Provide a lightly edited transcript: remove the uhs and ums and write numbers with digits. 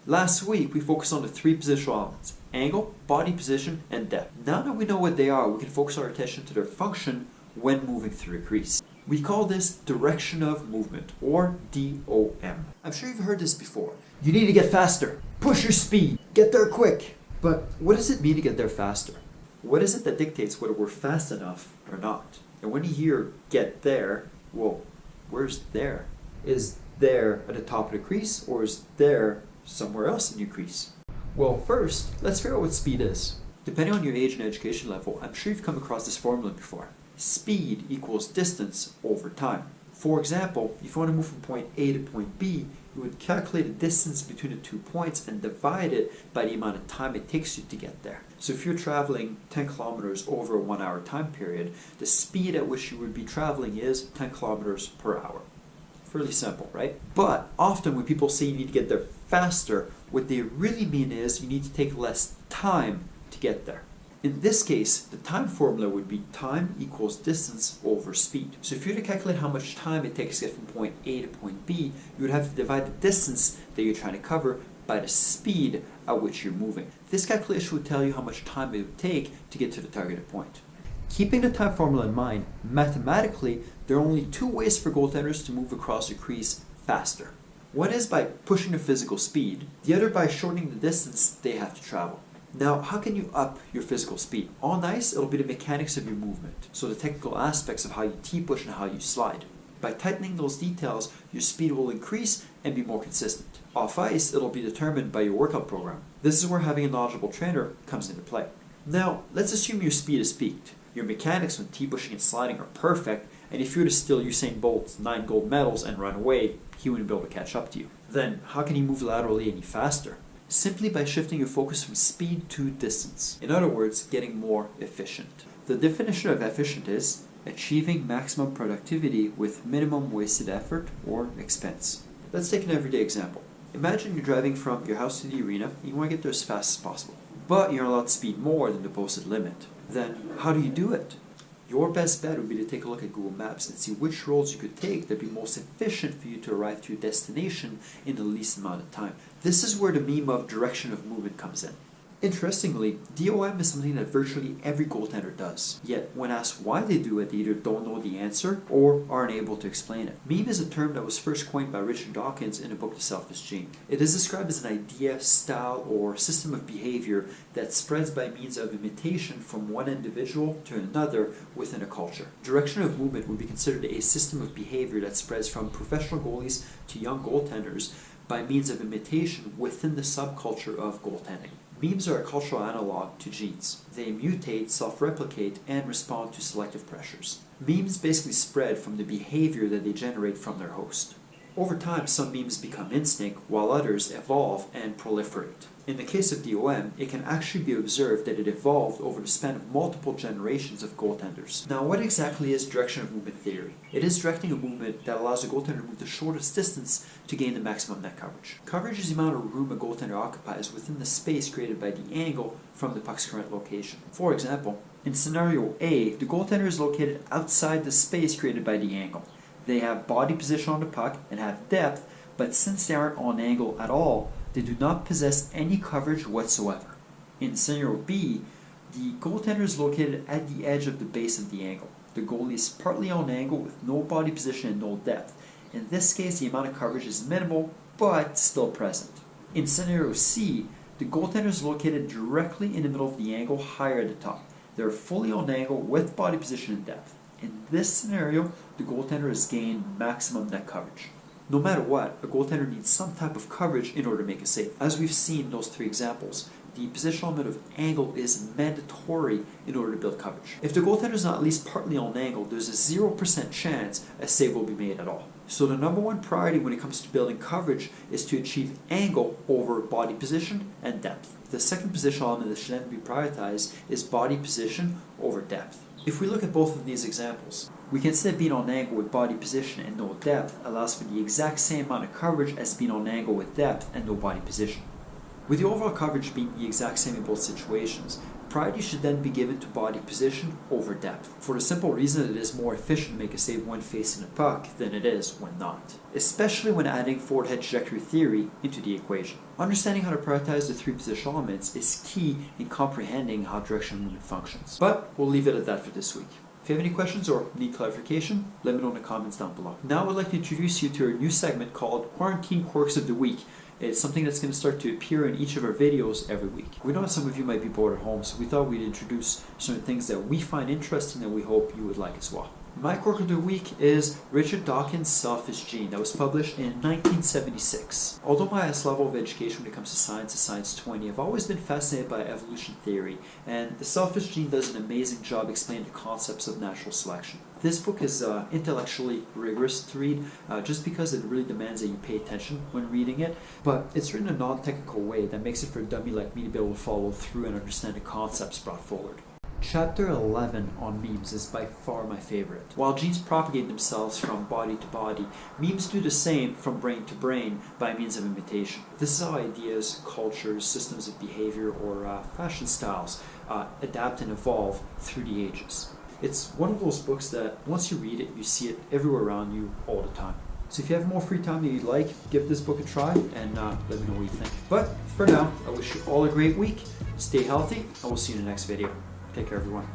Last week we focused on the three positional elements: angle, body position, and depth. Now that we know what they are, we can focus our attention to their function when moving through a crease. We call this direction of movement, or DOM. I'm sure you've heard this before. You need to get faster. Push your speed. Get there quick. But what does it mean to get there faster? What is it that dictates whether we're fast enough or not? And when you hear get there, well, where's there? Is there at the top of the crease, or is there somewhere else in your crease? Well, first, let's figure out what speed is. Depending on your age and education level, I'm sure you've come across this formula before. Speed equals distance over time. For example, if you want to move from point A to point B, you would calculate the distance between the 2 points and divide it by the amount of time it takes you to get there. So if you're traveling 10 kilometers over a 1 hour time period, the speed at which you would be traveling is 10 kilometers per hour. Fairly simple, right? But often when people say you need to get there faster, what they really mean is you need to take less time to get there. In this case, the time formula would be time equals distance over speed. So if you were to calculate how much time it takes to get from point A to point B, you would have to divide the distance that you're trying to cover by the speed at which you're moving. This calculation would tell you how much time it would take to get to the targeted point. Keeping the time formula in mind, mathematically, there are only two ways for goaltenders to move across a crease faster. One is by pushing the physical speed, the other by shortening the distance they have to travel. Now, how can you up your physical speed? On ice, it'll be the mechanics of your movement, so the technical aspects of how you T-push and how you slide. By tightening those details, your speed will increase and be more consistent. Off ice, it'll be determined by your workout program. This is where having a knowledgeable trainer comes into play. Now, let's assume your speed is peaked. Your mechanics when T-pushing and sliding are perfect, and if you were to steal Usain Bolt's 9 gold medals and run away, he wouldn't be able to catch up to you. Then, how can you move laterally any faster? Simply by shifting your focus from speed to distance. In other words, getting more efficient. The definition of efficient is achieving maximum productivity with minimum wasted effort or expense. Let's take an everyday example. Imagine you're driving from your house to the arena and you want to get there as fast as possible. But you're allowed to speed more than the posted limit. Then how do you do it? Your best bet would be to take a look at Google Maps and see which roads you could take that would be most efficient for you to arrive to your destination in the least amount of time. This is where the meme of direction of movement comes in. Interestingly, DOM is something that virtually every goaltender does. Yet, when asked why they do it, they either don't know the answer or aren't able to explain it. Meme is a term that was first coined by Richard Dawkins in the book The Selfish Gene. It is described as an idea, style, or system of behavior that spreads by means of imitation from one individual to another within a culture. Direction of movement would be considered a system of behavior that spreads from professional goalies to young goaltenders by means of imitation within the subculture of goaltending. Memes are a cultural analog to genes. They mutate, self-replicate, and respond to selective pressures. Memes basically spread from the behavior that they generate from their host. Over time, some memes become instinct, while others evolve and proliferate. In the case of DOM, it can actually be observed that it evolved over the span of multiple generations of goaltenders. Now, what exactly is direction of movement theory? It is directing a movement that allows a goaltender to move the shortest distance to gain the maximum net coverage. Coverage is the amount of room a goaltender occupies within the space created by the angle from the puck's current location. For example, in scenario A, the goaltender is located outside the space created by the angle. They have body position on the puck and have depth, but since they aren't on angle at all, they do not possess any coverage whatsoever. In scenario B, the goaltender is located at the edge of the base of the angle. The goalie is partly on angle with no body position and no depth. In this case, the amount of coverage is minimal, but still present. In scenario C, the goaltender is located directly in the middle of the angle, higher at the top. They are fully on angle with body position and depth. In this scenario, the goaltender has gained maximum net coverage. No matter what, a goaltender needs some type of coverage in order to make a save. As we've seen in those three examples, the positional element of angle is mandatory in order to build coverage. If the goaltender is not at least partly on angle, there's a 0% chance a save will be made at all. So the number one priority when it comes to building coverage is to achieve angle over body position and depth. The second positional element that should then be prioritized is body position over depth. If we look at both of these examples, we can say being on angle with body position and no depth allows for the exact same amount of coverage as being on angle with depth and no body position. With the overall coverage being the exact same in both situations, Priority should then be given to body position over depth, for the simple reason that it is more efficient to make a save when facing a puck than it is when not, especially when adding forward head trajectory theory into the equation. Understanding how to prioritize the three position elements is key in comprehending how direction movement functions. But we'll leave it at that for this week. If you have any questions or need clarification, let me know in the comments down below. Now I'd like to introduce you to our new segment called Quarantine Quirks of the Week. It's something that's going to start to appear in each of our videos every week. We know some of you might be bored at home, so we thought we'd introduce certain things that we find interesting that we hope you would like as well. My quirk of the week is Richard Dawkins' Selfish Gene that was published in 1976. Although my highest level of education when it comes to science is Science 20, I've always been fascinated by evolution theory, and the Selfish Gene does an amazing job explaining the concepts of natural selection. This book is intellectually rigorous to read just because it really demands that you pay attention when reading it, but it's written in a non-technical way that makes it for a dummy like me to be able to follow through and understand the concepts brought forward. Chapter 11 on memes is by far my favorite. While genes propagate themselves from body to body, memes do the same from brain to brain by means of imitation. This is how ideas, cultures, systems of behavior, or fashion styles adapt and evolve through the ages. It's one of those books that once you read it, you see it everywhere around you all the time. So if you have more free time that you'd like, give this book a try and let me know what you think. But for now, I wish you all a great week. Stay healthy, and we'll see you in the next video. Take care, everyone.